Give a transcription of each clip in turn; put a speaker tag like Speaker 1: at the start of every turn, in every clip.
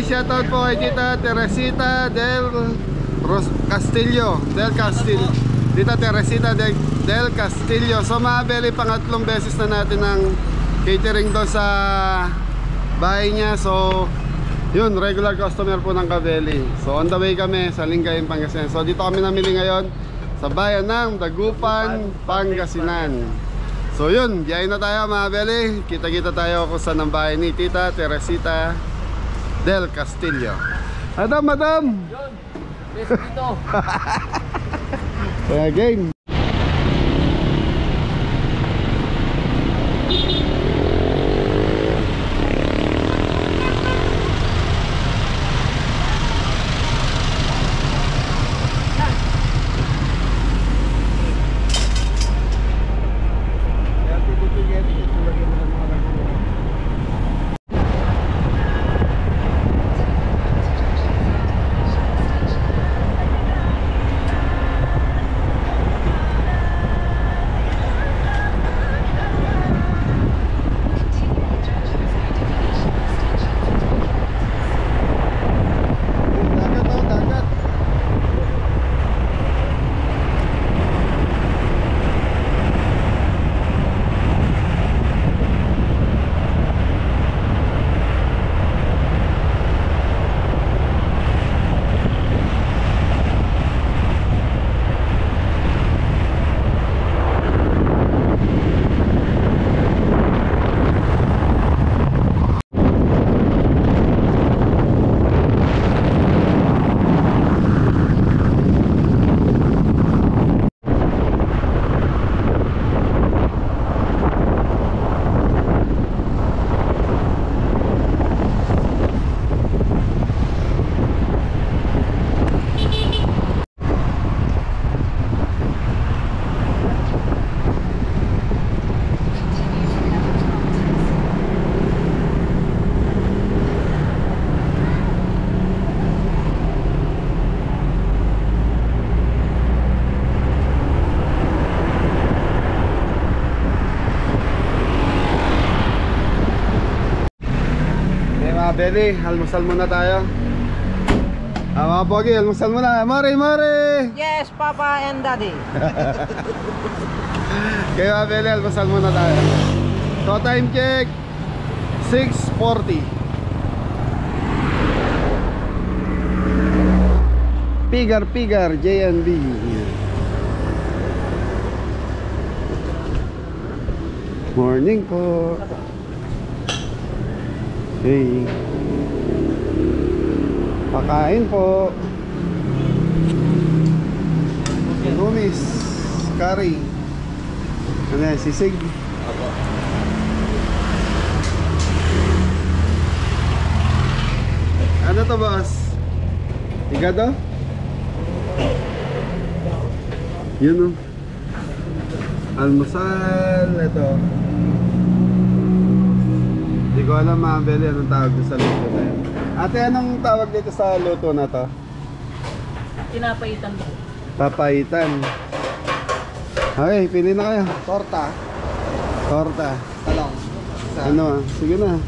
Speaker 1: shoutout po kay Tita Teresita del Castillo. Tita Teresita del Castillo. So mga Beli, pangatlong beses na natin ng catering doon sa bahay niya. So yun, regular customer po ng Kabeli. So on the way kami sa Lingayen, Pangasinan. So dito kami namili ngayon sa bayan ng Dagupan, Pangasinan. So yun, biyahe na tayo mga Beli. Kita-kita tayo kung saan ang bahay ni Tita Teresita del Castillo. Madam!
Speaker 2: Yun, best dito.
Speaker 1: Again. Beli, almusal muna tayo. Mga pogi, almusal muna. Mare!
Speaker 2: Yes, Papa and Daddy.
Speaker 1: Kaya Beli, almusal muna tayo. So time check 6:40. Pigar JNB. Morning po. Hey. Pakain po. Rumis curry. Ano yan? Sisig. Ano to boss? Higado? Yun o. Almusal. Ito. Hindi ko alam mga Beli anong tawag dito sa luto na yun. Ate, anong tawag dito sa luto na to?
Speaker 2: Pinapaitan po.
Speaker 1: Papaitan. Okay, pili na kayo.
Speaker 3: Torta.
Speaker 1: Talong. Ano ah? Sige na.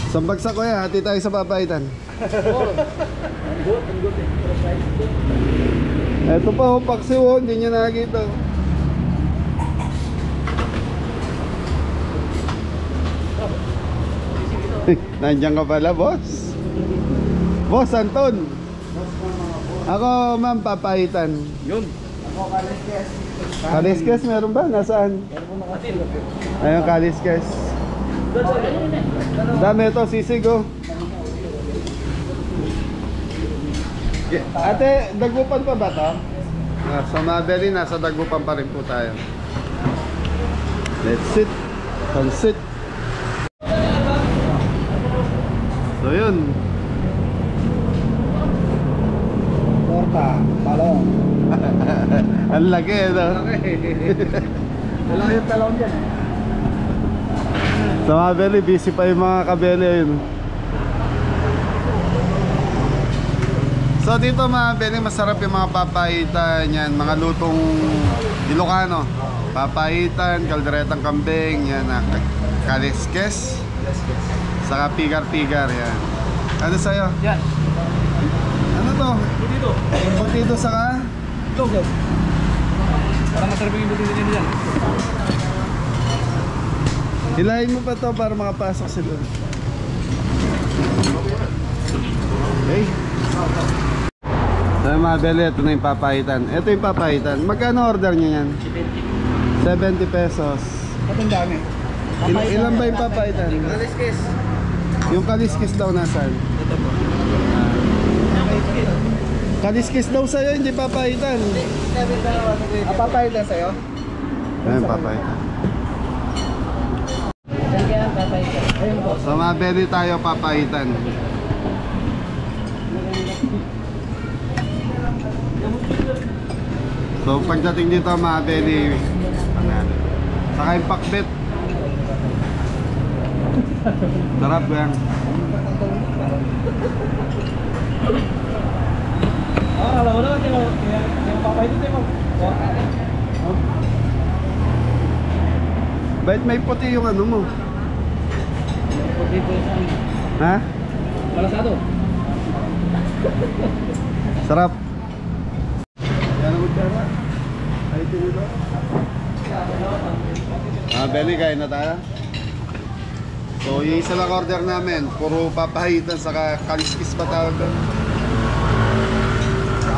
Speaker 1: Sambagsak ko yan, hati tayo sa papaitan. Ito pa oh, paksiw, hindi nyo nakakita. Nandiyan ka pala, boss. Boss Anton. Ako, ma'am, papaitan.
Speaker 3: Yun. Ako, kaliskes.
Speaker 1: Kaliskes, meron ba? Nasaan? Ayun, kaliskes. Dami ito, sisig oh. Ate, Dagupan pa ba ito? Sa Mabeli, nasa Dagupan pa rin po tayo. Let's sit. Pansit. So yun.
Speaker 3: Torta. Talong.
Speaker 1: Ang laki no?
Speaker 3: Malaki yung talong dyan.
Speaker 1: Sa Mabeli, busy pa yung mga kabeli ayun. So dito mga Beli, masarap yung mga papaitan yan, mga lutong Ilocano. Papaitan, kalderetang kambing, yan, kaliskes. Saka pigar-pigar, yan. Ano sa'yo?
Speaker 2: Yan.
Speaker 1: Ano to?
Speaker 2: Dito.
Speaker 1: Potato saka?
Speaker 2: Go. Para masarap yung buti din dyan.
Speaker 1: Hilahin mo pa to para makapasok sila. Okay. So mga beli, ito na yung papahitan. Ito yung papahitan. Magkano order niya yan? 70 pesos.
Speaker 3: Ang dami.
Speaker 1: Ilan ba yung papahitan?
Speaker 3: Kaliskis.
Speaker 1: Yung kaliskis daw nasaan?
Speaker 2: Ito po.
Speaker 1: Kaliskis daw sa'yo, hindi papahitan.
Speaker 3: Papayad na sa'yo?
Speaker 1: Ayan, papahitan.
Speaker 2: Yan, tatay ka. Ayun po.
Speaker 1: So mga beli tayo papahitan. So pagdating dito mga beli, saka yung pakbet. Sarap yan.
Speaker 2: Alam mo naman yung papay dito mo.
Speaker 1: Bakit may puti yung ano mo?
Speaker 2: Puti po yung
Speaker 1: Ha?
Speaker 2: malasado.
Speaker 1: Sarap. Yan ang magkara. Ay, tinito. Beli, kain na tayo. So, yung isa lang order namin, puro papahitan, saka kaliskis pa tawag doon.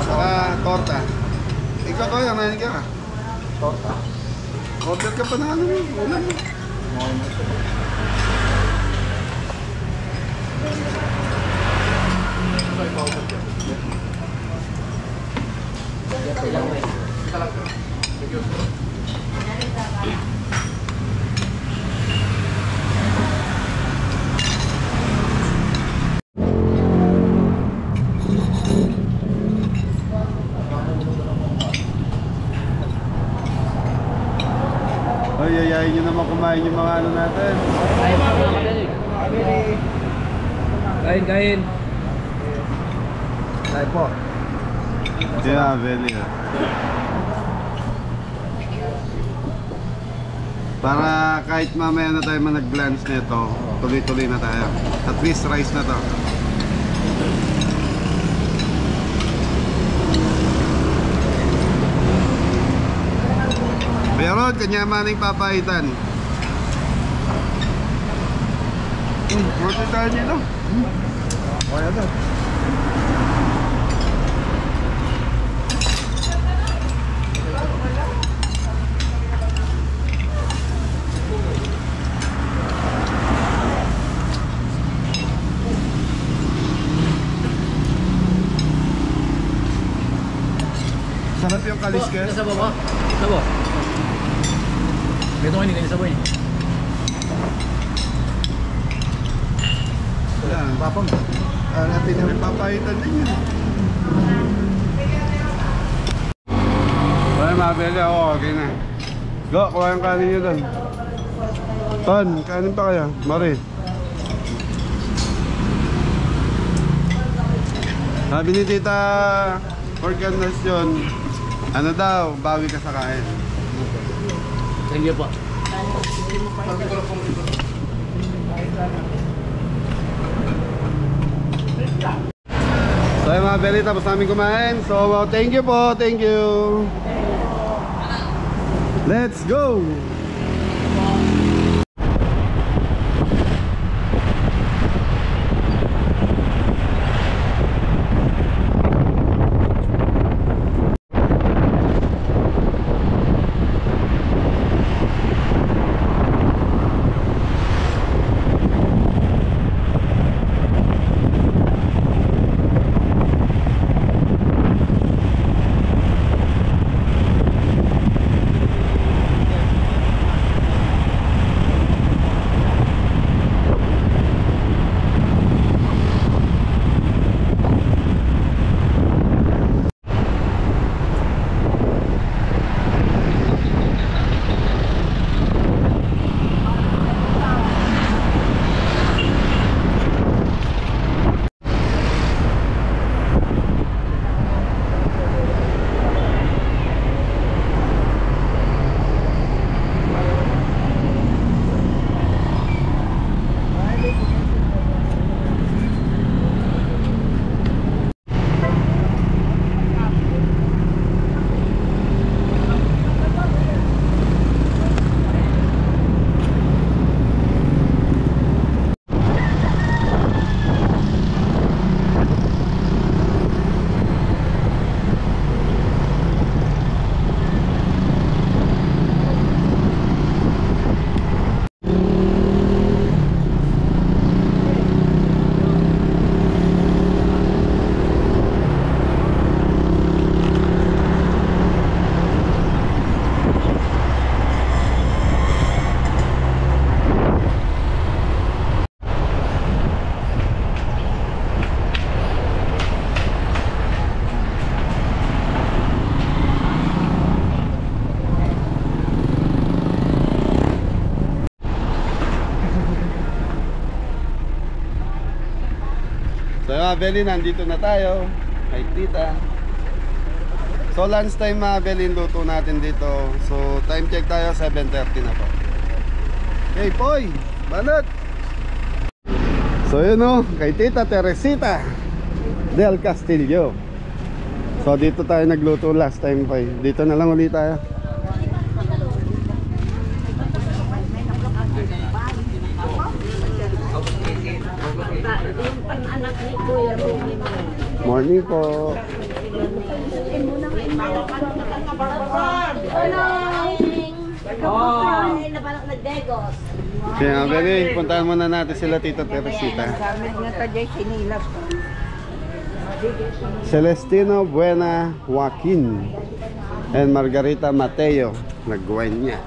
Speaker 1: Saka torta. Ikaw ko yan, nanin ka.
Speaker 3: Torta.
Speaker 1: Order ka pa na ano yun, ulam mo. Ay, ayayin nyo naman kumain yung mga ano natin.
Speaker 2: Ay, mga kapatid. Kain.
Speaker 3: Ay po.
Speaker 1: Yeah, Beli. Para kahit mamaya na tayo manag-glance nito, tuloy-tuloy na tayo. At least rice na to. Pero kanyamaning papahitan. Buti tayo nito.
Speaker 3: Kaya to.
Speaker 1: Sarap yung kaliskes.
Speaker 2: Sa baba. Sabo. Ito ngayon, sa boy.
Speaker 1: Yan.
Speaker 3: Papang.
Speaker 1: Natin yung papahitan din yun. Well, mabili ako. Okay na. Go, kuha yung kanin nyo doon. Ton, kanin pa kaya? Mari. Sabi ni Tita Organisasyon, ano daw, bawi ka sa kain.
Speaker 2: Thank you po.
Speaker 1: So yung mga beli, tapos namin kumain. So thank you po, thank you. Let's go! Beli, nandito na tayo kay tita. So lunch time mga Beli, luto natin dito. So time check tayo, 7:30 na po. Okay, Poy, banat. So yun o, kay tita Teresita del Castillo. So dito tayo nagluto last time, Poy. Dito na lang ulit tayo. Morning po. Kaya Beli, puntahan muna natin sila tita Teresita. Celestino Buena Joaquin and Margarita Mateo Nagwenya.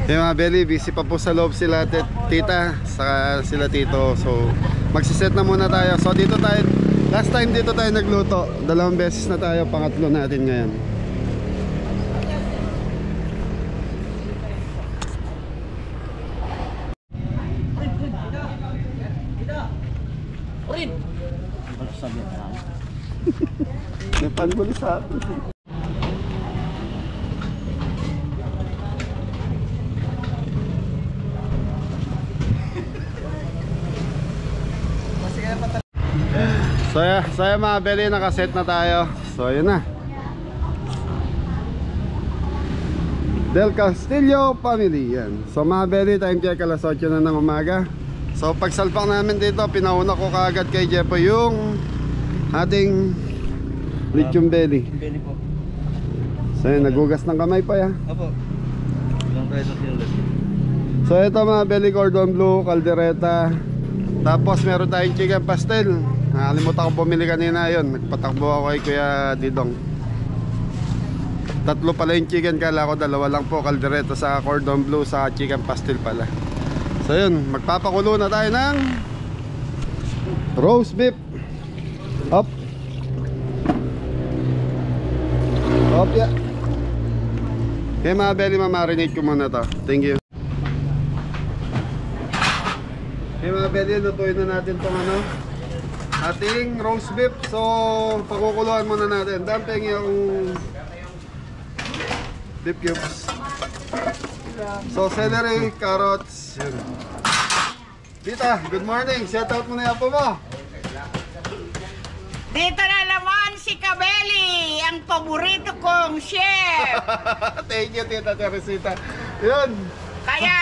Speaker 1: Yung mga Beli, busy pa po sa loob sila tita, saka sila tito. So magsiset na muna tayo. So dito tayo, last time dito tayo nagluto. 2 beses na tayo, pangatlo natin ngayon. May pangguli sa atin. So mga Beli, nakaset na tayo. So yun na, Del Castillo family yan. So mga Beli, time check alas 8 na ng umaga. So pagsalpak namin dito, pinauna ko kaagad kay Jepo yung ating lechon belly.
Speaker 2: Beli po.
Speaker 1: So yun, nagugas ng kamay pa ya.
Speaker 2: Opo. Ilang tayo sa sinulat.
Speaker 1: So ito mga Beli, cordon bleu, caldereta. Tapos meron tayong chicken pastel. Nakalimutan ko bumili kanina yun. Nagpatakbo ako kay Kuya Didong. 3 pala yung chicken, kala ko 2 lang po. Caldereta sa cordon bleu sa chicken pastel pala. So yun, magpapakulo na tayo ng roast beef. Up. Up ya. Okay mga Beli, mamarinate ko muna to. Thank you. Okay mga Beli, lutuin na natin tong ating roast beef. So pakukuluan muna natin. Damping yung beef cubes. So celery, carrots. Yun. Tita, good morning. Shout out muna yung apo mo.
Speaker 4: Dito na naman si Kabeli, ang paborito kong chef.
Speaker 1: Thank you Tita Teresita. Yun.
Speaker 4: Kaya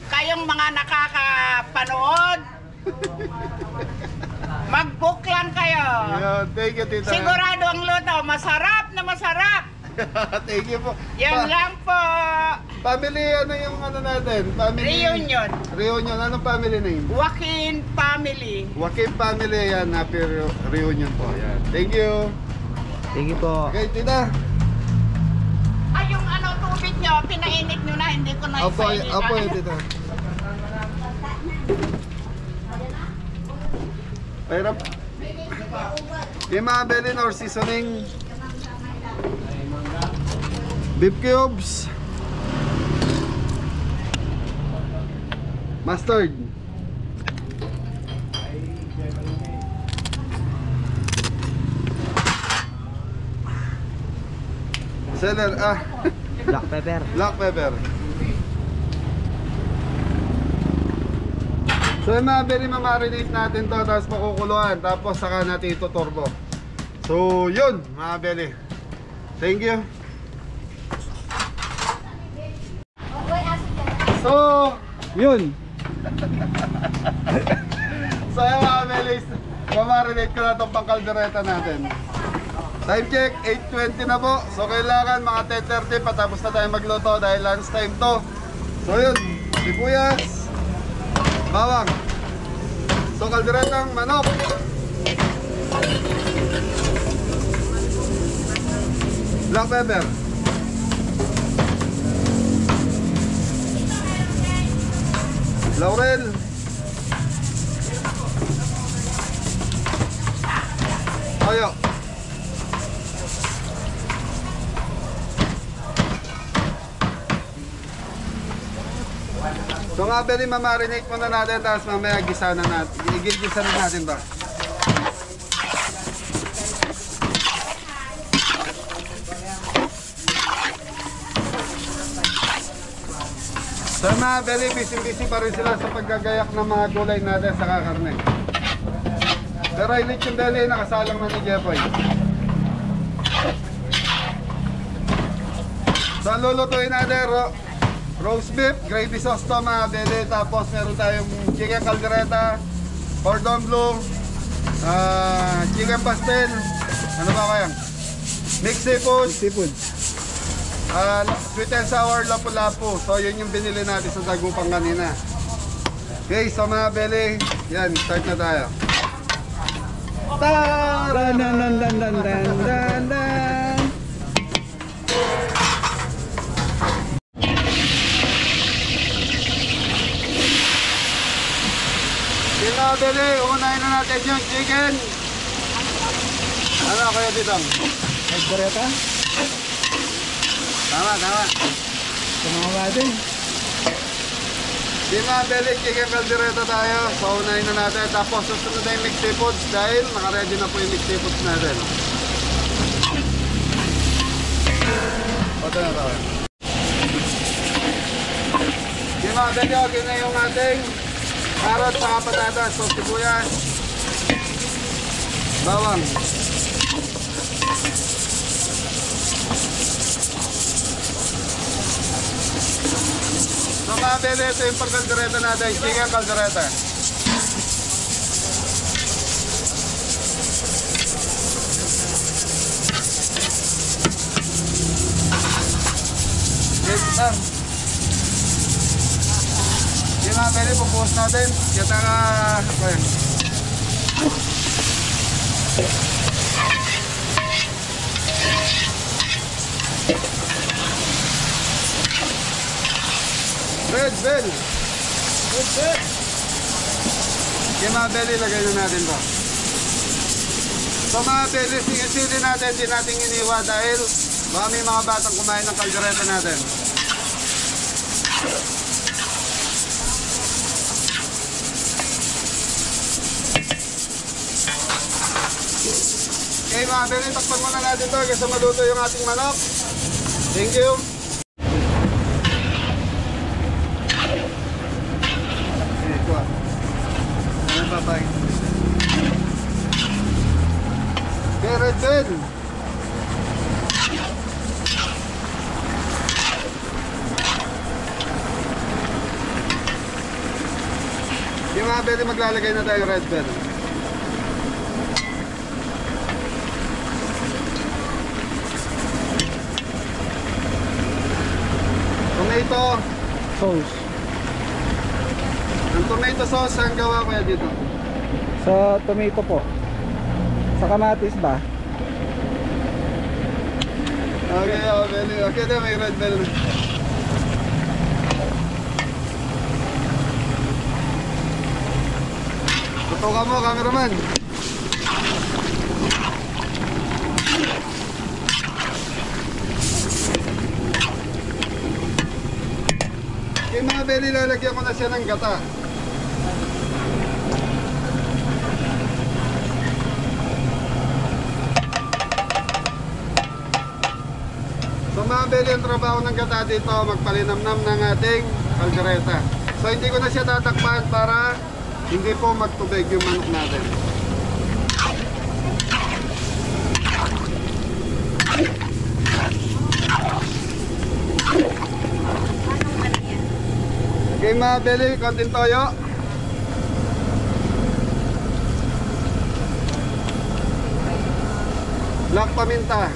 Speaker 4: kayong mga nakakapanood, mag-book lang kayo.
Speaker 1: Yun, thank you Tita.
Speaker 4: Sigurado ang luto, masarap na masarap.
Speaker 1: Thank you po.
Speaker 4: Yan lang po.
Speaker 1: Family, ano yung natin? Family
Speaker 4: Reunion.
Speaker 1: Reunion, anong family name?
Speaker 4: Joaquin family.
Speaker 1: Joaquin family, yan. Happy reunion po. Yan. Thank you.
Speaker 2: Thank you po.
Speaker 1: Okay, Tita.
Speaker 4: Ay, yung tubig nyo, pinainit nyo na, hindi ko na
Speaker 1: Apo,
Speaker 4: isainit.
Speaker 1: apo yun, Tita. Pahirap. Yung mga belly or seasoning. Beef cubes. Mustard. Celery,
Speaker 2: Black pepper.
Speaker 1: black pepper. So yung mga very mamarinate natin to, tapos makukuluan, tapos saka natin ito turbo. So yun mga belly. Thank you. So yun. So yung mga belly, mamarinate ko na itong pangkaldereta natin. Time check, 8:20 na po. So kailangan mga 10:30 patapos na tayo magluto dahil lunch time to. So yun, sibuyas, bawang. So kalderetang manok. Black pepper. Laurel. Toyo. So nga Beli, mamarinate muna natin tapos mamaya gisa na natin. Igigisa na natin ba? So mga Beli, busy pa rin sila sa paggagayak ng mga gulay natin sa kakarne. Pero yung lechon Beli, nakasalang na ni Jeffoy. So lulutuin natin roast beef, gravy sauce to mga Beli. Tapos meron tayong chicken caldereta, cordon bleu, chicken pastel, ano ba kaya? Mixed seafood, sweet and sour lapu-lapu. So yun yung binili natin sa Dagupang kanina. Okay, so mga Beli, yan, start na tayo.
Speaker 3: Dan dan dan dan dan dan dan dan.
Speaker 1: Okay mga Beli, unahin na natin yung chicken. Ano kaya dito?
Speaker 3: Nagbareta?
Speaker 1: Tama.
Speaker 3: Tumawa din.
Speaker 1: Di mga Beli, chicken caldereta tayo. So unahin na natin. Tapos susunod na yung mixed seafoods dahil naka-ready na po yung mixed seafoods natin. Ito na tayo. Di mga Beli, okay na yung ating carrot sa patatas. So sibuyas, bawang. So mga Beli, ito yung pag-caldereta natin, chicken caldereta. Yes, lang. Yung mga Beli, pupuhos natin. Kita nga, okay. Red bell. Okay mga Beli, lagay na natin to. So mga Beli, sili natin, di natin iniwa dahil baka may mga batang kumain ng caldereta natin. Okay mga Beli, takpan muna natin to kasi maluto yung ating manok. Thank you. Bye. Okay, red bell. Yung mga Beli, maglalagay na tayo red bell. Tomato
Speaker 3: Sauce.
Speaker 1: Ang tomato sauce ang gawa ko dito.
Speaker 3: Sa tomato po. Sa kamatis ba?
Speaker 1: Okay, Beli. Okay na, may red bell na. Tutukan mo, cameraman. Okay mga Beli, lalagyan ko na siya ng gata. So mga Beli, ang trabaho ng gata dito, magpalinamnam ng ating caldereta. So hindi ko na siya tatakpan para hindi po magtubig yung manok natin. Okay mga Beli, konting toyo. Black paminta.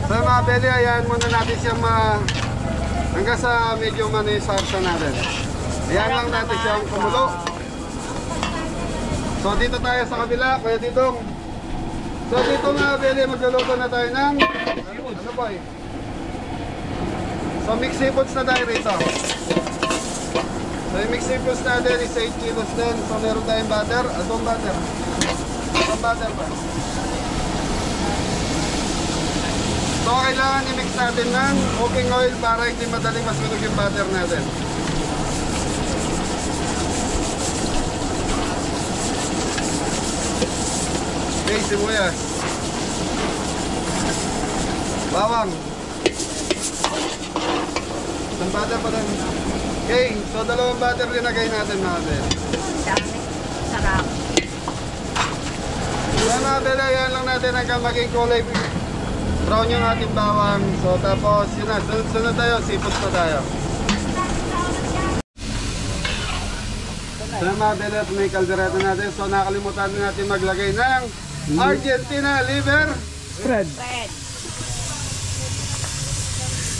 Speaker 1: So mga Beli, ayan muna natin siyang hanggang sa medyo manisarsa natin. Ayan lang natin siyang kumulo. So dito tayo sa kabila, Kuya Didong. So dito mga Beli, magluluto na tayo ng ano ba So mixed seafoods na tayo rito. So yung mixed seafoods natin is 8 kilos din. So meron tayong butter. Atong butter. Atong butter pa. So kailangan i-mix natin ng cooking oil para hindi madaling masunog yung butter natin. Okay, sibuyas. Bawang. Isang butter pa rin. Okay, so dalawang butter linagay natin mga bel.
Speaker 4: Dami. Sarap.
Speaker 1: Yan mga bel, yan lang natin hanggang maging kulay brown yung ating bawang. So tapos yun na, sunod tayo, seafoods na tayo. So mga bel, at may kaldereta natin. So nakalimutan natin maglagay ng Argentina liver
Speaker 3: Spread.
Speaker 4: Bread.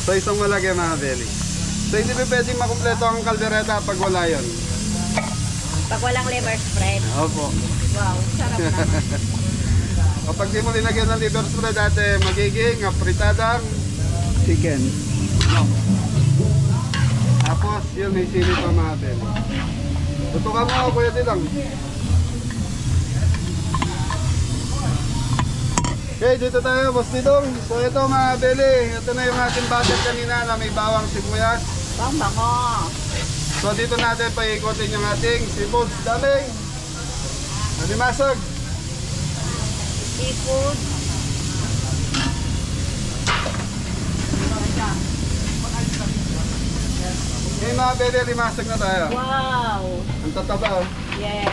Speaker 1: So isang malagay mga beli. So hindi pa pwedeng makumpleto ang kaldereta pag wala yun.
Speaker 4: Pag walang liver spread.
Speaker 1: Opo.
Speaker 4: Wow, sarap naman.
Speaker 1: Kapag di mo linagyan ng liver spread dati, magiging apritadang.
Speaker 3: Chicken.
Speaker 1: Tapos yun, may sili pa mga beli. Tutukan mo ako kuya Tilang. Okay, dito tayo, Boss Tidong. So ito mga beli, ito na yung ating butter kanina na may bawang sibuyas.
Speaker 4: Bang bango.
Speaker 1: So dito natin paikutin yung ating seafood. Daming alimasag.
Speaker 4: Seafood.
Speaker 1: Okay mga beli, limasag na tayo.
Speaker 4: Wow.
Speaker 1: Ang tataba oh.
Speaker 4: Yeah.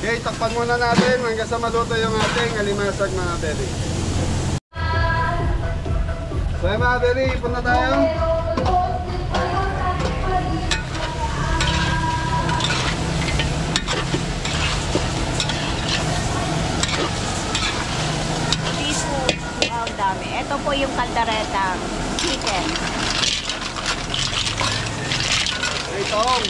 Speaker 1: Okay, takpan muna natin hanggang sa maluto yung ating alimasag mga beli. So yung mga beli, ipon na tayo.
Speaker 4: Seafood. Wow, dami. Ito po yung kalderetang chicken.
Speaker 1: Okay, tong.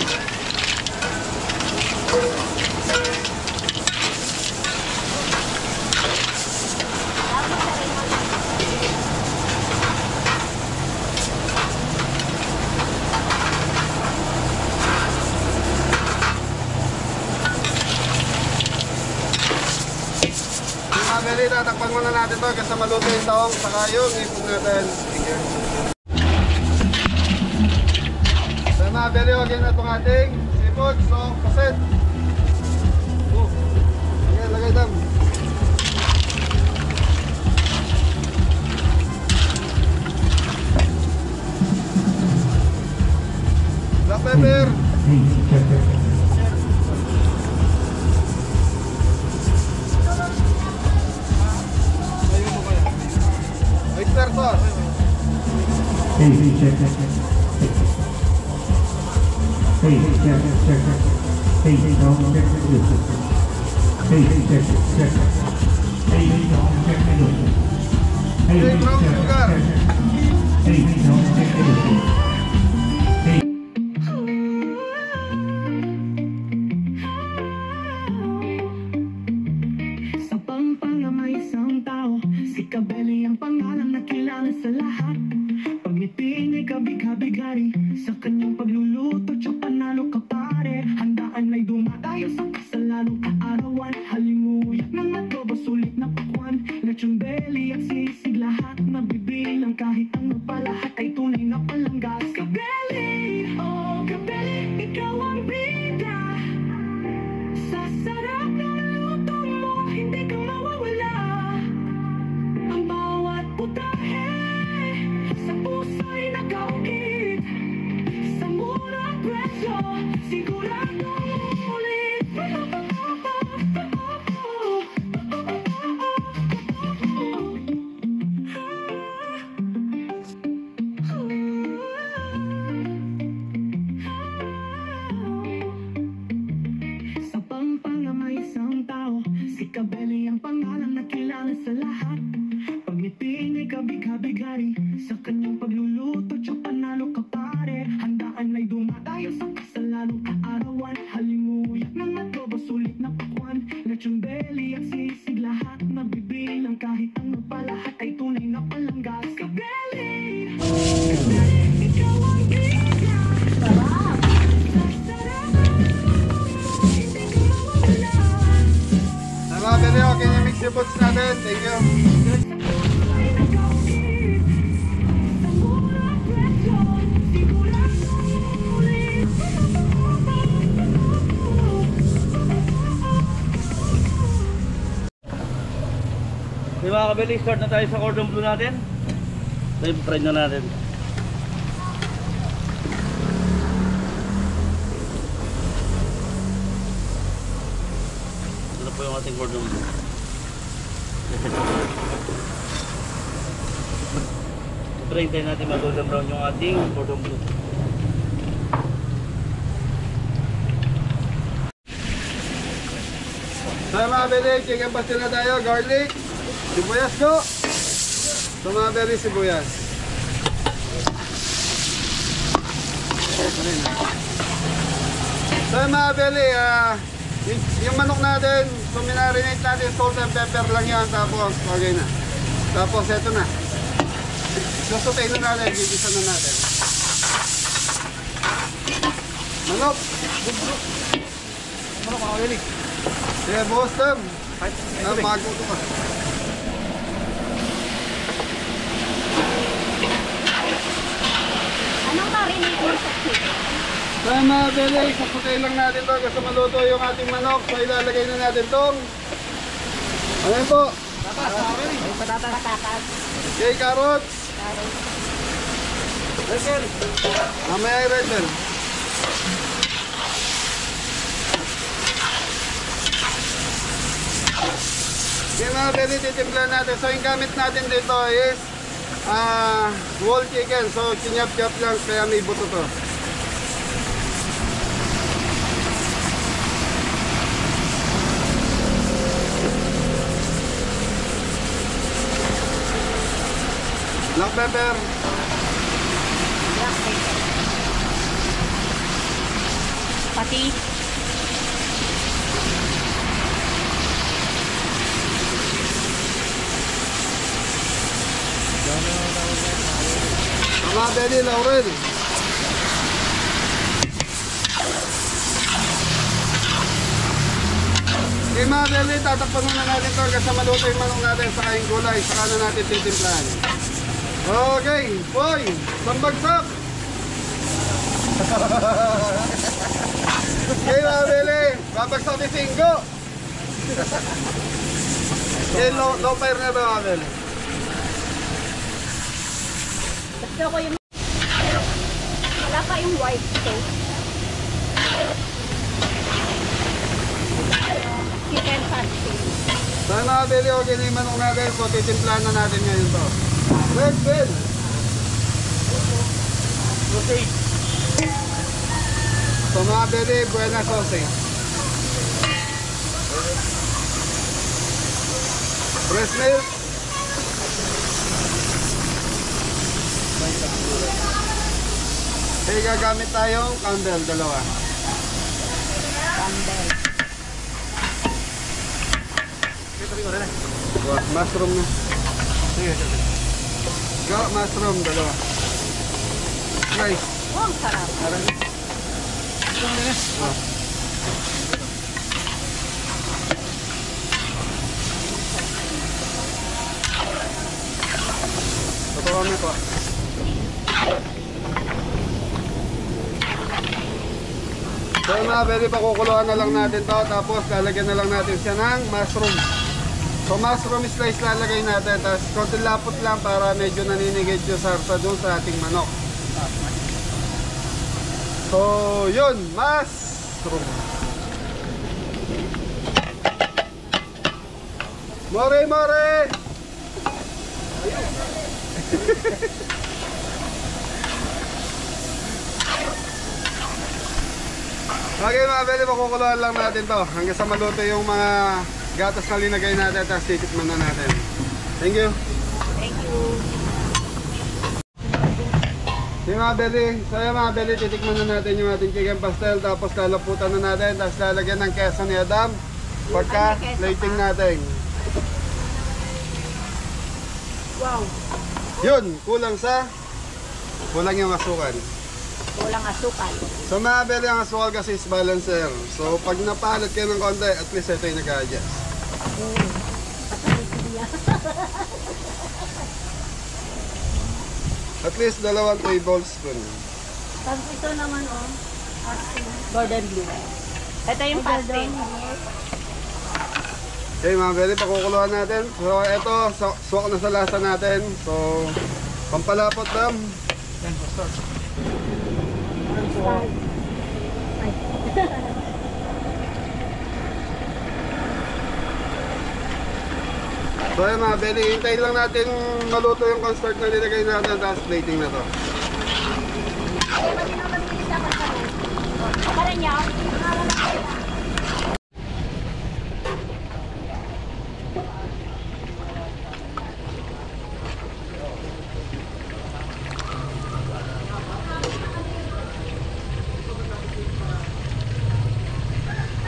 Speaker 1: Mga beli, tatakpan muna natin to kasi maluto yung tawang saka yung ipon natin. So mga beli, wagyan na itong ating seafood. So, pasit. Okay, lagay dam. Black pepper. Oyster sauce.
Speaker 5: Hey, check. Hey, check. Hey, don't check this. Hey, check. Hey, don't check this. Hey,
Speaker 1: brown sugar.
Speaker 5: Hey, don't check this. Hey.
Speaker 6: Sa Pampanga may isang tao, si Cabelli ang pangalan na kilala sa lahat. Pagngiti ay kabig-habigari, sa kanyang pagluluto tiyak panalo ka pare. Handaan ay dumadayo sa kasalalong kaarawan. Halimuyak ng adobo, sulit na pakwan. Lechon belly at sisig, lahat mabibilang. Kahit ano pa, lahat ay tunay na palanggas. Cabelli, oh Cabelli, ikaw ang bida. Sa sarap ng luto mo, hindi ka mawawala. Ang bawat putahe sa puso'y nakaukit. Sa murang presyo, siguradong ulit. kabig-hari sa kanyang pagluluto, tsaka panalo ka pare. Handaan ay dumadayo sa kasalalong kaarawan. Halimuyak ng adobo, sulit na pakwan. Lechon belly at sisig, lahat mabibilang. Kahit ang magpalahat ay tunay na palanggas. Kabeli, ikaw ang bigla. Sarap!
Speaker 1: Mga beli, okay yung mix yung foods natin. Thank you.
Speaker 2: Okay mga kabili, start na tayo sa cordon bleu natin. Tayo fry na natin. Ito na po yung ating cordon bleu. Siyempre, hintayin natin mag-golden brown yung ating cordon bleu.
Speaker 1: So mga beli, chicken pastel na tayo, garlic, sibuyas ko. So mga beli, sibuyas. So mga beli, yung manok natin, so minarinate natin, salt and pepper lang yan, tapos okay na. Tapos eto na. Susutay na natin, gigisa na natin. Manok!
Speaker 2: Ano mga kabili?
Speaker 1: Sige, buhos tam. Maguto ka.
Speaker 4: Anong marinate mo sa chicken?
Speaker 1: So mga beli, susutay lang natin to kasi maluto yung ating manok. So ilalagay na natin tong ano yun po?
Speaker 4: Patatas.
Speaker 1: Okay, carrots. Mamaya ay red bell. Okay mga beli, titimplan natin. So yung gamit natin dito is whole chicken. So kinyap-yap lang kaya may buto to. Black pepper.
Speaker 4: Black pepper. Pati.
Speaker 1: Mga beli, laurel. Okay mga beli, tatakpan muna natin ito kasi maluto yung manok natin sa kaing gulay. Saka na natin titimplahan. Okay, boy, pambagsak. Okay mga beli, babagsak ni Singo. Okay, low fire na ba mga beli?
Speaker 4: Gusto ko yung wala pa yung white sauce. Chicken pastel.
Speaker 1: Sana mga beli, okay na yung manok natin. So titimplahan na natin ngayon to. Red bell.
Speaker 2: Sausage.
Speaker 1: So mga beli, buena sausage. Breast milk. Okay, gagamit tayong candle, dalawa.
Speaker 4: Campbell.
Speaker 1: Mushroom na. Sige, sige. Mushroom, dalawa. Rice.
Speaker 4: Oh, ang sarap.
Speaker 1: Ito kami po. So mga beli, pakukuluan na lang natin to. Tapos lalagyan na lang natin siya ng mushroom. So mushroom slice lalagay natin. Tapos konti lapot lang para medyo naninigit yung sarsa doon sa ating manok. So yun, mushroom. More, more! Okay mga beli, makukuluan lang natin to hanggang sa maluto yung mga gatas na linagay natin. Tapos titikman na natin. Thank you.
Speaker 4: Thank you.
Speaker 1: Okay mga Beli, so yun mga Beli, titikman na natin yung ating chicken pastel. Tapos lalaputan na natin, tapos lalagyan ng queso ni Adam. Pagka plating natin.
Speaker 4: Wow,
Speaker 1: Yun, kulang yung asukal.
Speaker 4: walang asukal.
Speaker 1: So mga Beli, ang asukal kasi is balancer. So pag napalat kayo ng konti, at least ito yung nag-adjust. At least 2 tablespoon.
Speaker 4: Tapos ito naman golden blue. Ito yung pastel.
Speaker 1: Okay mga Beli, pakukuluan natin. So ito, suwak na sa lasa natin. So, pampalapot lang. So yun mga Beli, hintayin lang natin maluto yung cornstarch na nilagay natin. Tapos plating na to.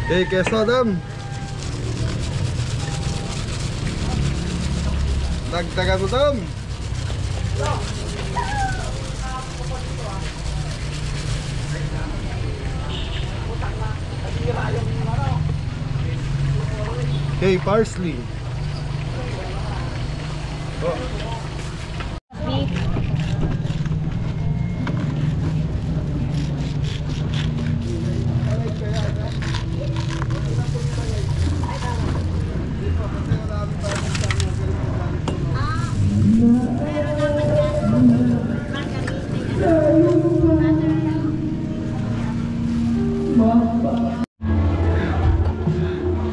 Speaker 1: Okay, queso Adam. Dagdagan mo Adam. Okay, parsley.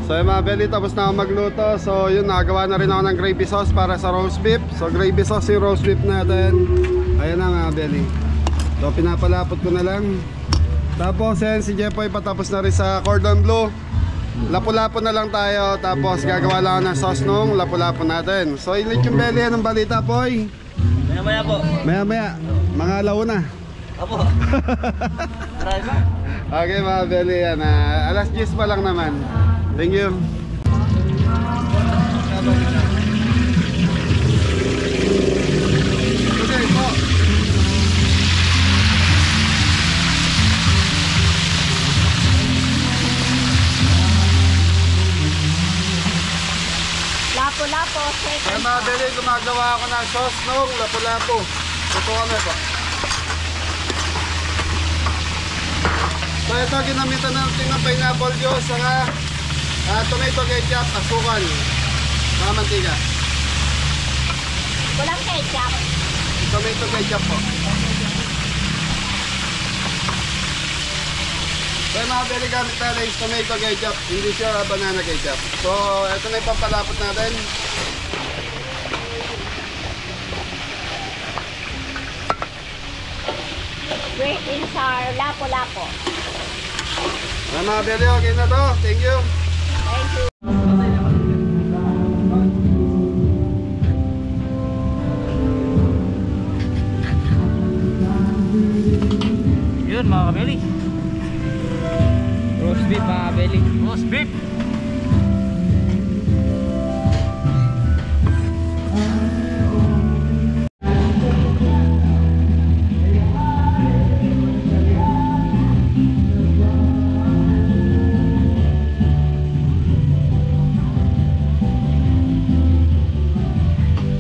Speaker 1: So yung mga Beli, tapos na ako magluto. So yun, nakagawa na rin ako ng gravy sauce para sa roast beef. So gravy sauce yung roast beef natin. Ayan na mga Beli. So pinapalapot ko na lang. Tapos yan, si Jepoy patapos na rin sa cordon bleu. Lapu-lapo na lang tayo. Tapos gagawa lang ako ng sauce nung lapu-lapo natin. So yung lechon Beli, anong balita Poy?
Speaker 2: Maya-maya po.
Speaker 1: Maya-maya, mga alauna.
Speaker 2: Apo. Try ba?
Speaker 1: Okay mga Beli, yan. Alas 10 pa lang naman. Thank you. Okay po.
Speaker 4: Lapo-lapo,
Speaker 1: Kaya
Speaker 4: second.
Speaker 1: mga Beli, gumagawa ako ng sauce nung lapu-lapu. Tutukan na po. So ito, ginamitan natin ng pineapple juice, saka tomato ketchup, asukal, mga mantika.
Speaker 4: Walang ketchup.
Speaker 1: Tomato ketchup po. So yung mga Beli, gamit natin is tomato ketchup, hindi siya banana ketchup. So ito na yung pampalapot natin.
Speaker 4: Sweet and sour, lapo-lapo.
Speaker 1: So mga Beli, okay na to. Thank you.
Speaker 4: Thank you.
Speaker 2: Yun mga kabeli.
Speaker 3: Roast beef mga kabeli.
Speaker 2: Roast beef.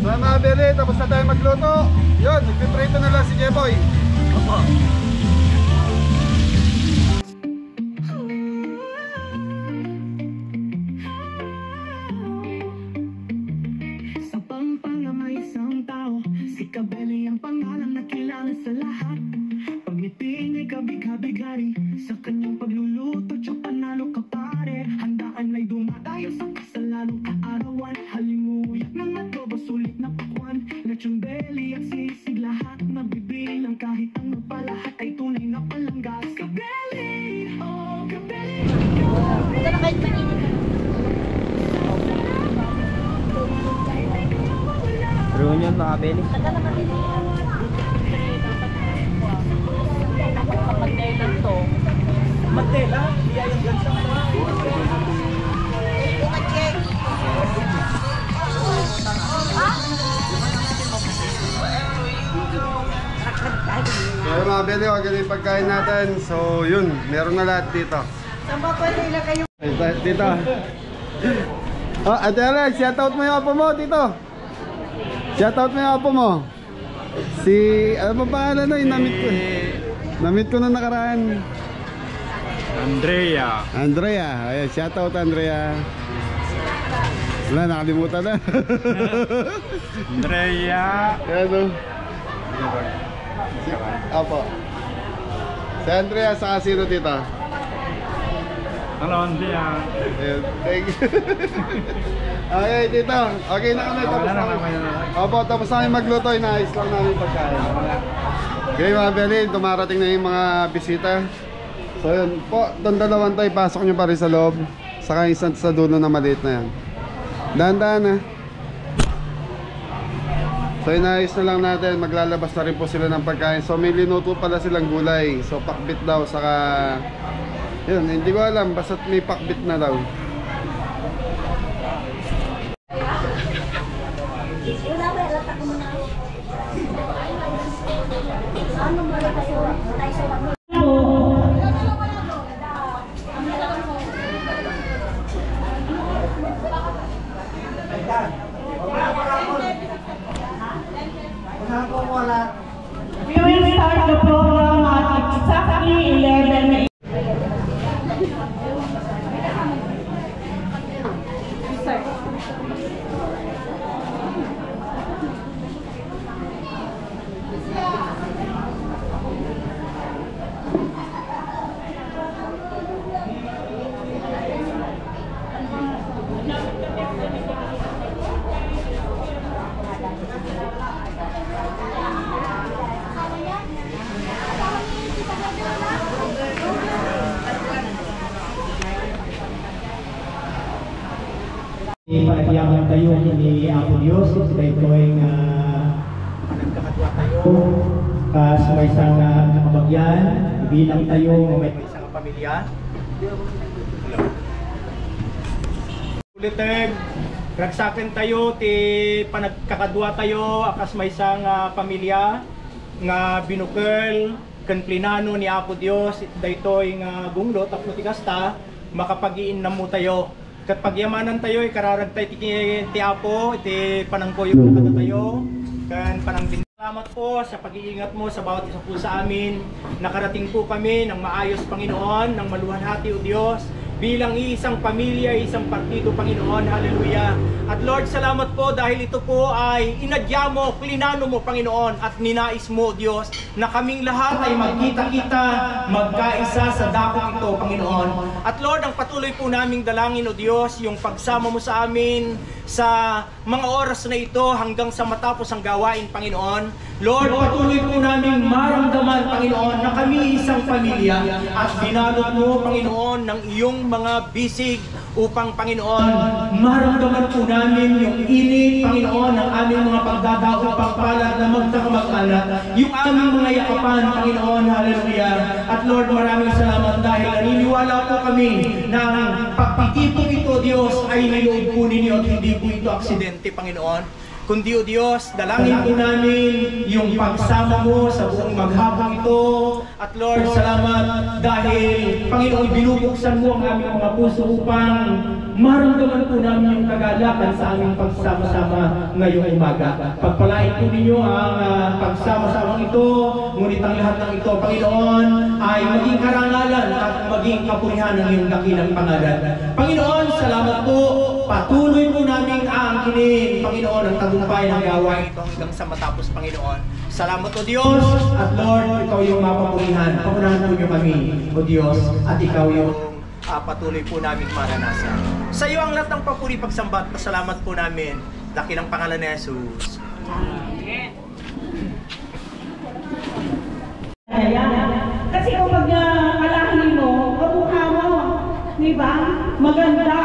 Speaker 1: So mga Beli, tapos na tayo magluto. Yun, nagpiprito na lang si Jeboy.
Speaker 2: Apo.
Speaker 6: Sa Pampanga may isang tao, si Cabelli ang pangalan na kilala sa lahat. Pagmiting ay kabig-habigari, sa kanyang pagluluto siya panalo ka pare. Handaan ay dumadayo sa kasalalong kaarawan, halimuyak ng adobo, sulit na pakwan. Lechon belly at sisig, lahat mabibilang, kahit ano pa lahat ay tunay na palanggas. Cabelli, oh Cabelli,
Speaker 4: Ito na kahit mainit.
Speaker 3: Reunion mga kabeli.
Speaker 4: Tagal naman din.
Speaker 1: So yung mga beli, ganun yung pagkain natin. So yun, meron na lahat dito.
Speaker 4: Saan ba pwede ilagay yung...
Speaker 1: Dito. Oh, Ate Alex, shoutout mo yung apo mo, dito. Shoutout mo yung apo mo. Si, ano ba pangalan na, namit ko. Namit ko na nakaraan. Andrea, ayan, shoutout Andrea. Wala, nakalimutan na.
Speaker 3: Andrea.
Speaker 1: Ayan o. Apo. Si Andrea, saka sino dito?
Speaker 3: Hello, Andrea.
Speaker 1: Ayan, thank you. Okay, dito. Okay na kami. Tapos na kami. Opo, tapos na kami magluto. Inaayos lang namin yung pagkain. Okay mga Beli, dumarating na yung mga bisita. So yun po, doon dalawang tayo, pasok nyo pa rin sa loob. Saka isang sa dulo na maliit na yan. Dahan-dahan na. So inaayos na lang natin, maglalabas na rin po sila ng pagkain. So may linuto pala silang gulay. So pakbit daw, saka yun, hindi ko alam, basta't may pakbit na daw.
Speaker 7: We will start the program at exactly 11
Speaker 5: Panagyaman tayo ni Apo Diyos, dahil ko ay nagkakatwa tayo sa may isang nakabagyan, bilang tayo may isang pamilya. Ulitin, ragsakin tayo, panagkakadwa tayo, akas may isang pamilya nga binukal, kanplinano ni Apo Diyos, dahil ito ay gunglot, at mutikasta, makapag-iin na mo tayo. Kat pagyamanan tayo, ikararagtay ti Apo, iti panangkoyo kada tayo, kan panangbin. Salamat po sa pag-iingat mo sa bawat isa po sa amin. Nakarating po kami ng maayos, Panginoon, ng maluwalhati o Diyos, bilang isang pamilya, isang partido, Panginoon. Hallelujah. At Lord, salamat po dahil ito po ay inadya mo, klinano mo, Panginoon, at ninais mo, Diyos, na kaming lahat ay magkita-kita, magkaisa sa dakong ito, Panginoon. At Lord, ang patuloy po naming dalangin, o Diyos, yung pagsama mo sa amin sa mga oras na ito hanggang sa matapos ang gawain, Panginoon. Lord, patuloy po namin maramdaman, Panginoon, na kami isang pamilya at binalot mo, Panginoon, ng iyong mga bisig upang, Panginoon, maramdaman po namin yung init, Panginoon, ng aming mga pagdadao, pagpalad na magkakamag-anak, yung aming mga yakapan, Panginoon. Hallelujah. At Lord, maraming salamat dahil naniniwala po kami na ang pagtitipong ito, Diyos, ay niloob po ninyo at hindi po ito aksidente, Panginoon. Kundi, o Diyos, dalangin po namin yung pagsama mo sa buong maghapon ito. At Lord, salamat dahil, Panginoon, binubuksan mo ang aming mga puso upang maramdaman po namin yung kagalakan sa aming pagsama-sama ngayong umaga. Pagpalain po ninyo ang pagsama-samang ito, ngunit ang lahat ng ito, Panginoon, ay maging karangalan at maging kapurihan ng iyong dakilang pangalan. Panginoon, salamat po. Patuloy po namin aangkinin, Panginoon, ang tagumpay ng gawain ito hanggang sa matapos, Panginoon. Salamat, o Diyos, at Lord, ikaw yung mapapurihan. Pamunahan po niyo kami, o Diyos, at ikaw yung patuloy po namin maranasan. Sa iyo ang lahat ng papuri, pagsamba at pasalamat po namin. Laki ng pangalan ni Jesus.
Speaker 7: Kasi kung pag-alahin mo, kamukha mo, di ba? Maganda.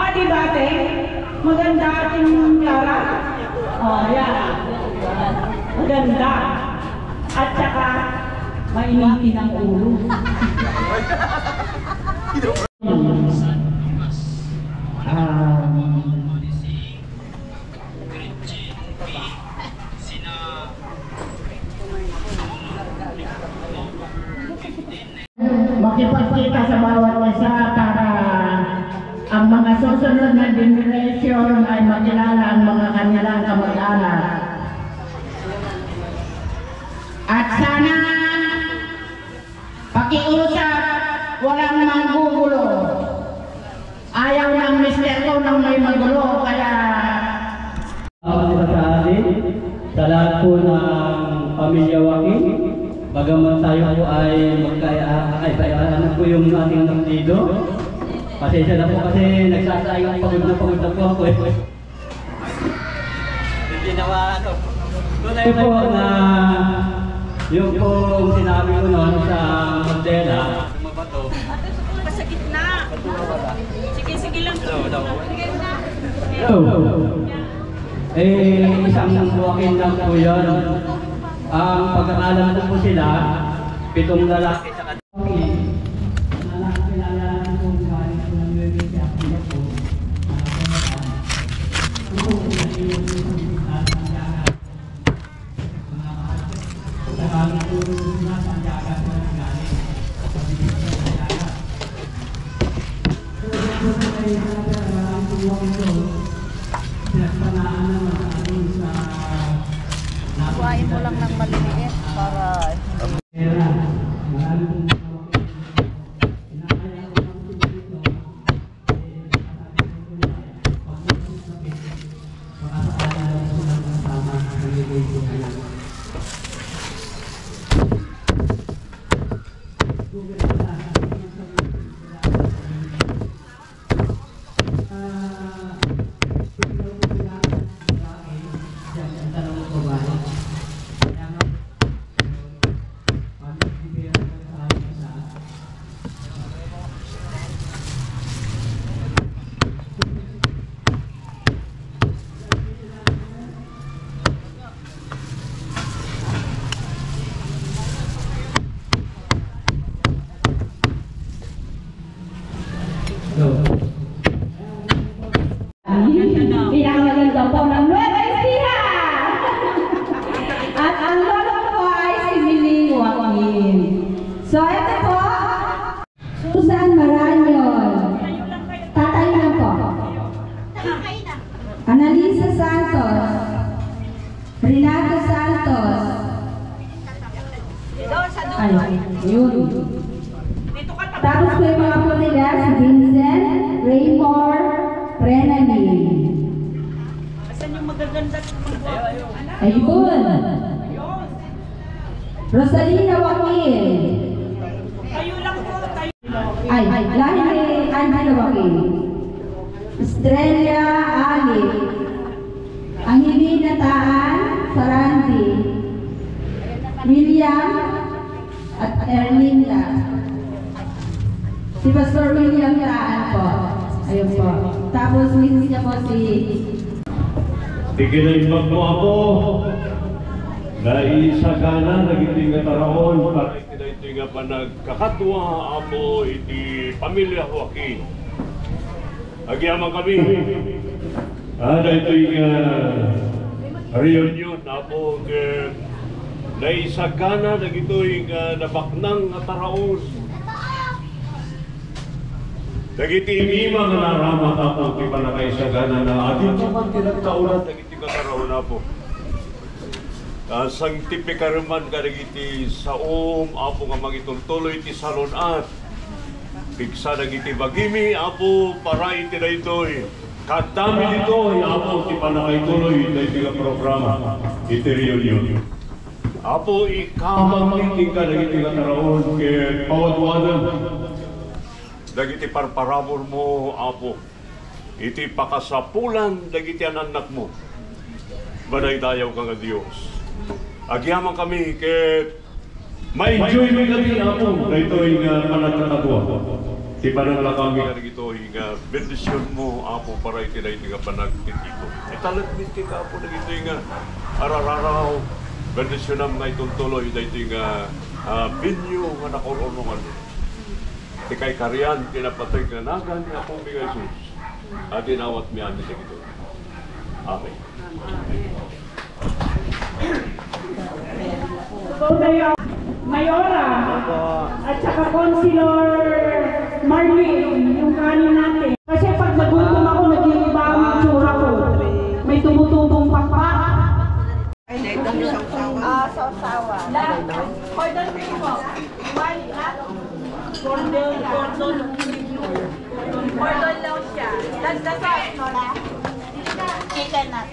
Speaker 7: Di ba, ate? Maganda ating Clara. Yan. Maganda. At saka, mainitin ang ulo. makipagkita sa bawat isa para ang mga susunod na generation ay makilala ang mga kanilang kamag-anak. At sana pakiusap, walang manggugulo. Ayaw ng mister ko nang may magulo, kaya
Speaker 8: sa atin, sa lahat po ng pamilya Joaquin, bagaman tayo po ay magkaiba-iba po yung ating partido. Pasensya na po kasi nagsasayang pagod na po ako eh. Hindi naman ito. Tunay po na yung po sinabi ko noon sa Mandela, mabato.
Speaker 4: Sa gitna. Sige lang.
Speaker 8: Isang Joaquin lang po yun. Ang pagkakalan ko po sila, 7 lalaki sa Joaquin.
Speaker 4: Kuhain mo lang ng maliliit para
Speaker 9: pinakamaganda po ng Nueva Ecija! At ang lolo po ay si Miling Joaquin. So ito po, Susan Maranyon. Tatay lang po. Annalisa Santos. Renato Santos. Ay, yun. Tapos po yung mga po nila, si Vincent, Raymore, Renani.
Speaker 4: Asan yung magaganda?
Speaker 9: Ayun. Rosalina Joaquin.
Speaker 4: Kayo lang po, kayo.
Speaker 9: Ay, lahi ni Angela Joaquin. Estrella Ali. Angelina Taan, Sarandi. William at Erlinda. Si Pastor William Taan po. Ayun po. Tapos miss niya po si
Speaker 10: Tigilan mo ako na isagana naging kataraon para iti nga panagkakatwa ako iti pamilya Joaquin. Agyaman kami. Ito yung reunion ako na isagana nagito yung nabaknang kataraon. Dagiti imima nga naramat ako iti panakaisagana na atin naman tinagtaunan dagiti kataraon na po. Sangtipikaruman ka dagiti saom, apo nga magitultuloy iti salonat. Pigsa dagiti bagimi, apo para iti na ito'y. Kadami dito, apo iti panakaituloy iti nga programa, iti reunion. Apo ikamang iti ka dagiti kataraon, kaya pawadwanan. Dagiti parparabor mo, apo, iti pakasapulan, dagiti anak mo. Baday dayaw ka nga Diyos. Agyaman kami, kaya ma-enjoy mo kami, apo, na ito'y panagkakadwa. Ti panagla kami na ito'y bendisyon mo, apo, para itinay nga panagtitito. Italagmit ka, apo, na ito'y arararaw, bendisyon nam nga itong tuloy, na ito'y binyo nga nakorunungan. Ti kay kariyan, kinapatay ka nagan, ni Apong Bigay Jesus. At inawat mi ani sa ito. Amen.
Speaker 7: Mayora at saka Consilor Marley, yung kanin natin. Kasi pag nagutom ako, nag-iiba ang itsura ko. May tubong-tubong pakpak.
Speaker 4: Sausawa.
Speaker 7: Cordon bleu po.
Speaker 4: Cordon lang siya. That's the sauce, Nora. Chicken nut.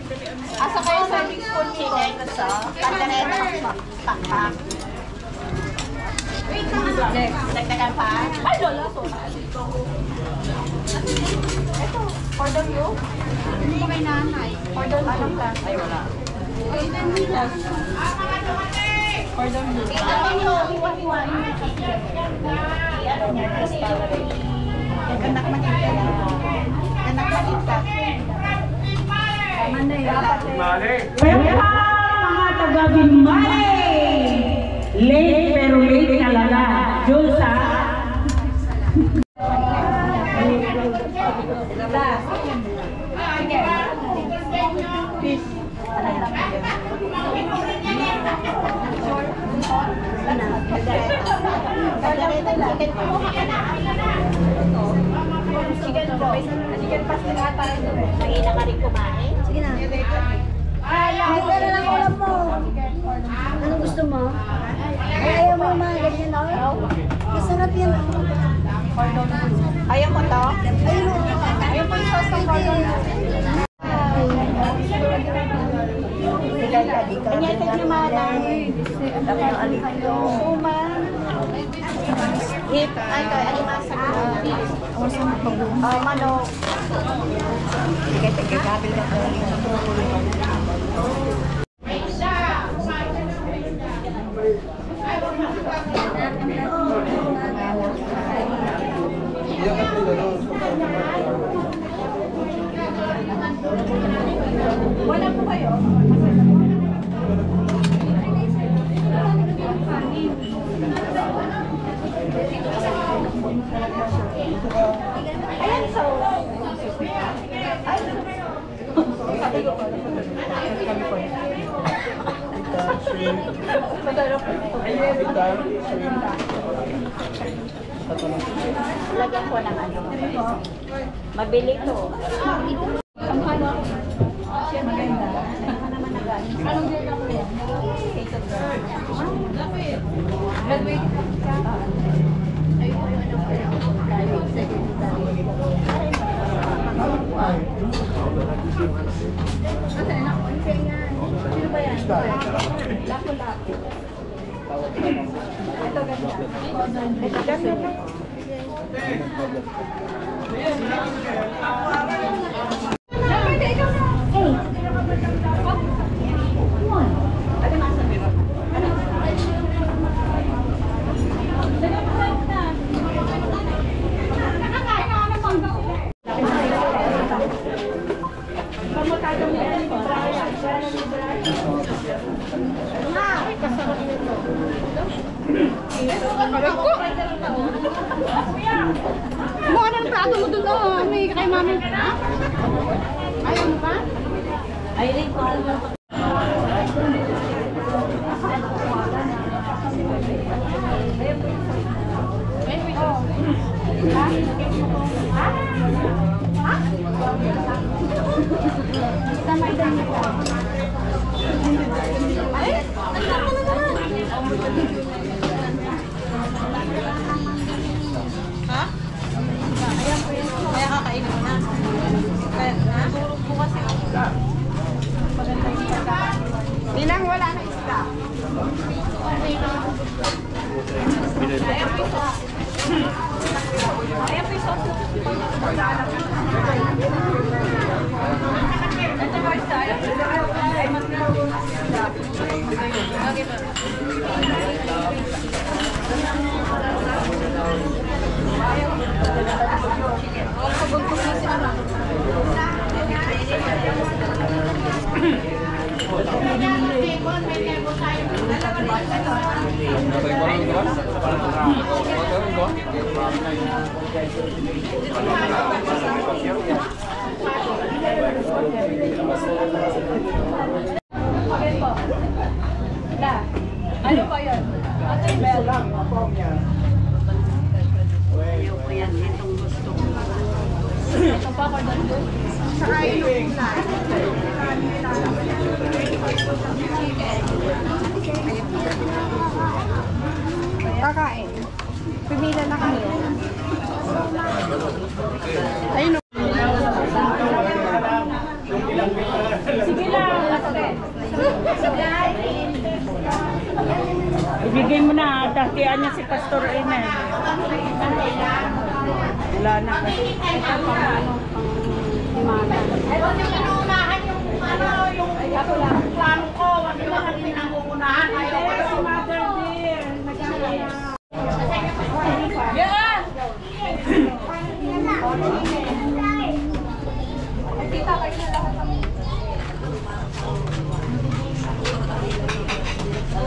Speaker 4: Asa kayo serving spoon chicken? Gusto? Kaldereta. Pakpak. Dagdagan pa? Ay, lola. Ito, cordon bleu? Hindi mo kay nanay. Cordon bleu lang. Ay, wala. Cordon bleu. Kanak makita. Kanak makita.
Speaker 7: Kaya mga taga-Binmali! Late pero late talaga. Jules, ha?
Speaker 4: Chicken pastel ata. Nangina ka rin kumain? Sige na.
Speaker 11: Pero lang ulam mo. Anong gusto mo? Ayaw mo yung mga ganyan, no? Masarap yan, no?
Speaker 4: Ayaw mo to?
Speaker 11: Ayaw
Speaker 4: po yung sauce ng cordon. Kanya-ito niyo manang. Suma. Hip. Ay, ito. Alimasa ko. Manok. Tigay-tigay-gabil na ko. Wala po kayo? Ayan, so. Lagyan ko ng ano. Mabili to. Ang ano? Siya maganda. Anong grade ako yan? Graduate. Ayun po yung ano ko yan. Secondary. Sino ba yan? Lapo-lapo. Ito ganda. Ito ganda.
Speaker 11: Mukha na ng prato mo doon, oh. May kay mami. Ayaw mo pa?
Speaker 4: Ay, rin ko. Kaya kakainin mo na. Kaya naturog po kasi.
Speaker 11: Ninang wala na isda.
Speaker 4: Ayan po yung sauce. Ayan po yung sauce. Ito ba isa? Ay, mag-narrow na sila. Okay ba?
Speaker 7: Ano pa yan? Bell lang,
Speaker 4: Ayoko yan, itong gusto ko. Ito pa ko doon. Saka yung kulay.
Speaker 11: Kakain. Pumila na kami. Ayun.
Speaker 4: Sige lang, ibigay mo na, dahtian niya si Pastor Ine. Wala na kasi. Ito pa ano, pang-himana. Ito yung inuunahan yung yung plano ko. Wag yung mga pinangungunahan. Ayaw ko si Mother dear. Nag-aaral. Yan! Tita, kayo na lang kami.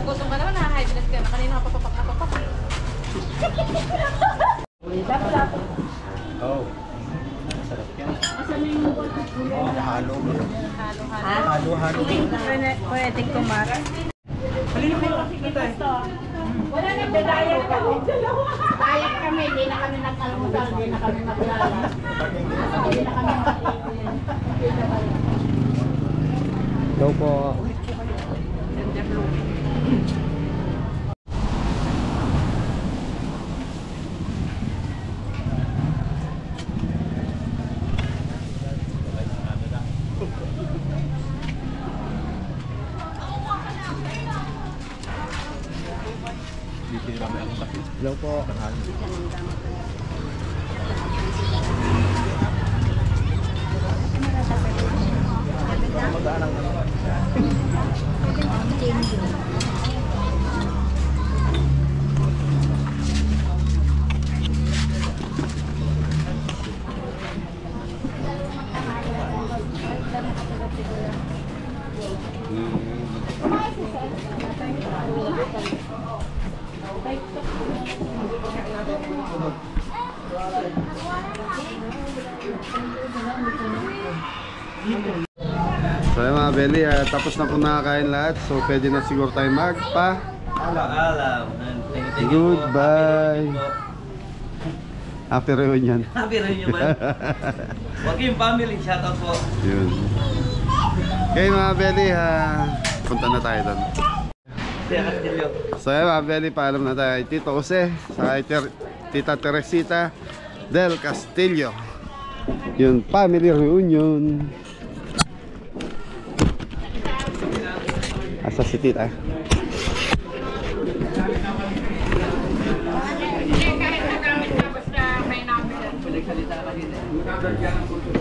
Speaker 4: Gusto ka naman, high blood ka na. Kanina ka papapak.
Speaker 5: Oh. Sarap yan. Halo. Halo.
Speaker 4: Pwede kumakas.
Speaker 5: Halina kayo kasi kita eh.
Speaker 4: Wala na dadayat kami. Dayat kami, hindi na kami nag-almusal, hindi na kami maglala. Hindi na kami
Speaker 3: Hello po. Hello po.
Speaker 1: So yun mga Belly, tapos na po nakakain lahat. So pwede na siguro tayo magpa.
Speaker 2: Alam.
Speaker 1: Goodbye. Happy reunion.
Speaker 2: Happy reunion man. Joaquin family, shout out po.
Speaker 1: Yun. Okay mga Belly, punta na tayo doon. So yun mga Belly, paalam na tayo. Tito Jose, sa Tita Teresita del Castillo. Yun, family reunion. Asa si Tita?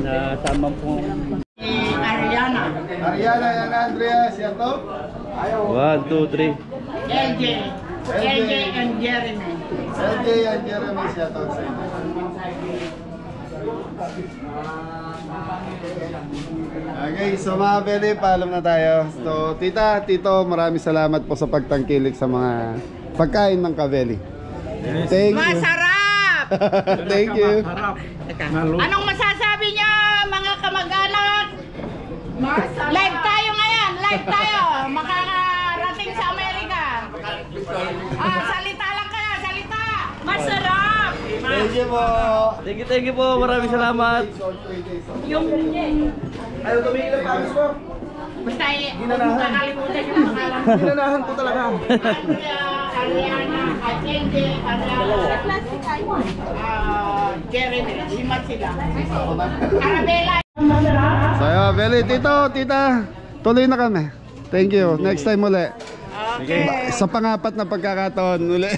Speaker 8: Nasama po.
Speaker 4: Ariana.
Speaker 1: Ariana and Andrea, siya to?
Speaker 8: 1, 2, 3.
Speaker 4: LJ and Jeremy.
Speaker 1: LJ and Jeremy, siya to sa inyo. Okay, so mga Belly, paalam na tayo. So, Tita, Tito, maraming salamat po sa pagtangkilik sa mga pagkain ng Kabeli. Thank you.
Speaker 4: Masarap!
Speaker 1: Thank you.
Speaker 4: Anong masasabi niyo, mga kamag-anak? Live tayo ngayon, live tayo. Makarating sa Amerika. Salita lang kayo, salita. Masarap!
Speaker 1: Thank you po.
Speaker 2: Thank you po. Maraming salamat.
Speaker 4: Yung
Speaker 1: Ayaw tumigil ang pangis mo.
Speaker 4: basta nakalimutan yung pangalan.
Speaker 1: Ginanahan ko talaga.
Speaker 4: Ariana, Atende, Jeremy, lima sila. Arabella.
Speaker 1: So ayun, Belly, Tito, Tita, tuloy na kami. Thank you. Next time uli.
Speaker 4: Okay.
Speaker 1: Sa pangapat na pagkakataon uli.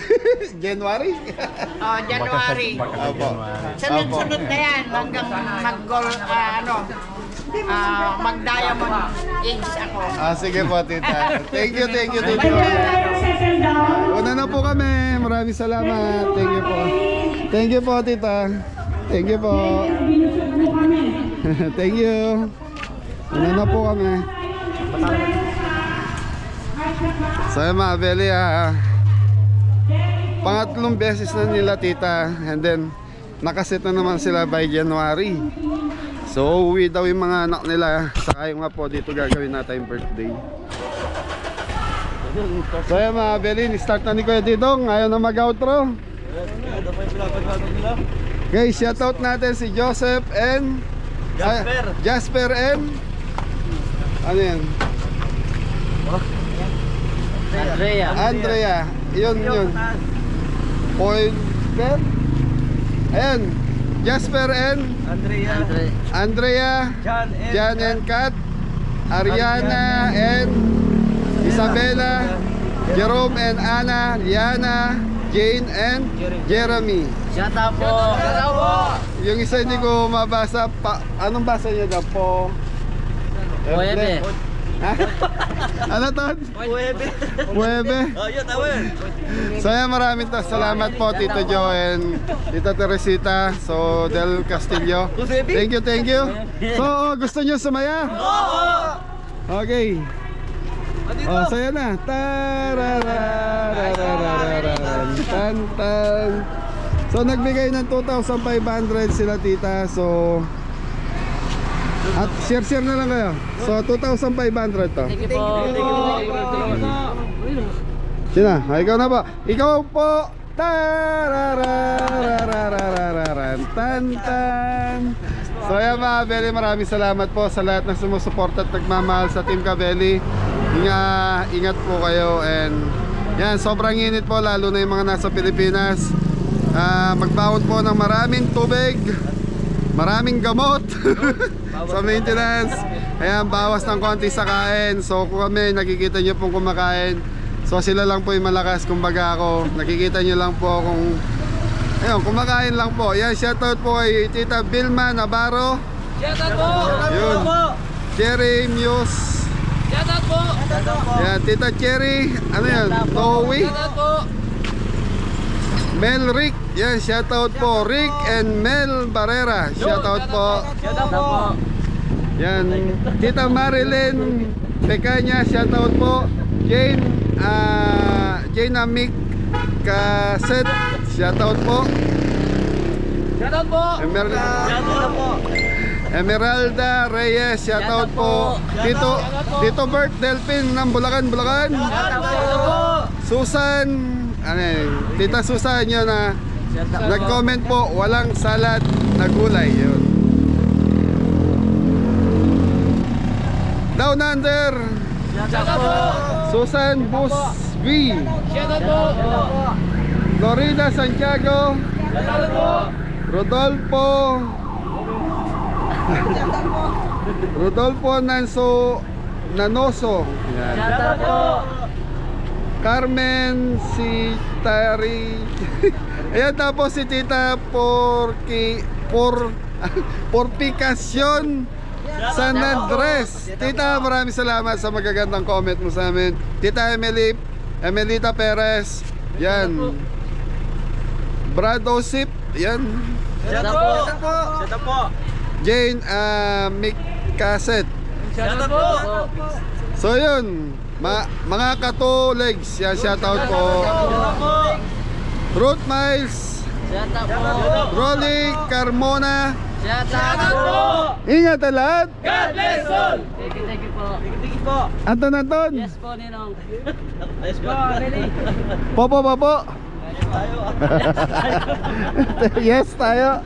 Speaker 1: January?
Speaker 4: January.
Speaker 1: Opo.
Speaker 4: Sunod-sunod na yan hanggang mag-gold, mag-diamond age ako.
Speaker 1: Sige po, Tita. Thank you, Tito. Una na po kami. Maraming salamat. Thank you po. Thank you po, Tita. Thank you po. Thank you. Una na po kami. So mga Belly, pangatlong beses na nila Tita, and then nakaset na naman sila by January. So uwi daw yung mga anak nila. Saka yung nga po dito gagawin natin yung birthday. So mga Belly, start na ni Kuya Didong. Ayaw na mag-outro. Guys, shoutout natin si Joseph and Jasper and ano yan? Andrea. Yun. Point Ben. Ayan. Jasper and Andrea. John and Kat. Ariana and Isabella. Jerome and Anna. Liana. Jane and Jeremy.
Speaker 2: Shout out po.
Speaker 1: Yung isa hindi ko mabasa pa. Anong basa niya daw po?
Speaker 2: Puwebe.
Speaker 1: Ha? Ano to? Puwebe.
Speaker 2: Oh, yun, tawin.
Speaker 1: So yan, maraming salamat po Tito Joe and Tita Teresita. So Del Castillo. Thank you. So gusto nyo sumaya? Okay. Oh, saya na. Tan. So nagbigay ng 2,500 sila tita. So at share na lang kayo. So 2,500 to.
Speaker 2: Thank you po.
Speaker 1: Sina, ikaw na po. Ikaw po. Tan. So yan mga Kabeli, maraming salamat po sa lahat ng sumusuporta at nagmamahal sa Team Kabeli. Ingat po kayo and yan, sobrang init po lalo na yung mga nasa Pilipinas. Magbaon po ng maraming tubig, maraming gamot sa maintenance. Ayan, bawas ng konti sa kain. So kung kami nakikita nyo pong kumakain, so sila lang po yung malakas. Kumbaga ako, nakikita nyo lang po kung ayun, kumakain lang po. Yan, shoutout po kay Tita Vilma Navarro.
Speaker 2: Shoutout po.
Speaker 1: Yun, Cherry Muse.
Speaker 2: Shoutout po.
Speaker 1: Yan, Tita Cherry. Ano yan? Noe.
Speaker 2: Shoutout po.
Speaker 1: Mel Rick. Yan, shoutout po Rick and Mel Barrera. Shoutout po.
Speaker 2: Shoutout po.
Speaker 1: Yan, Tita Marilyn Pecanya. Shoutout po. Jane Amic Cassette. Shoutout po.
Speaker 2: Shoutout po.
Speaker 1: Shoutout po. Emeralda Reyes, shoutout po. Tito Bert Delphin ng Bulacan.
Speaker 2: Shoutout po.
Speaker 1: Susan, Tita Susan yun na nag-comment po, walang salad na gulay. Yun. Down Under,
Speaker 2: Shoutout po.
Speaker 1: Susan Busby.
Speaker 2: Shoutout po.
Speaker 1: Florida Santiago.
Speaker 2: Shoutout po.
Speaker 1: Rodolfo Nanoso. Yan.
Speaker 2: Shoutout po.
Speaker 1: Carmen Sitari. Ayan, tapos si Tita Porpicacion San Andres. Tita, maraming salamat sa magagandang comment mo sa amin. Tita Emelita Perez. Yan. Brad Osip. Yan.
Speaker 2: Shoutout po.
Speaker 1: Jane Mick Cassette.
Speaker 2: Shoutout po.
Speaker 1: So yun, mga katolegs, yan, shoutout po. Ruth Miles,
Speaker 2: Shoutout po.
Speaker 1: Rolly Carmona.
Speaker 2: Shoutout po.
Speaker 1: Ingat na lahat.
Speaker 2: God bless all. Thank you po. Thank you po.
Speaker 1: Anton.
Speaker 2: Yes po, Ninong. Yes po, Billy.
Speaker 1: Popo. Yes tayo.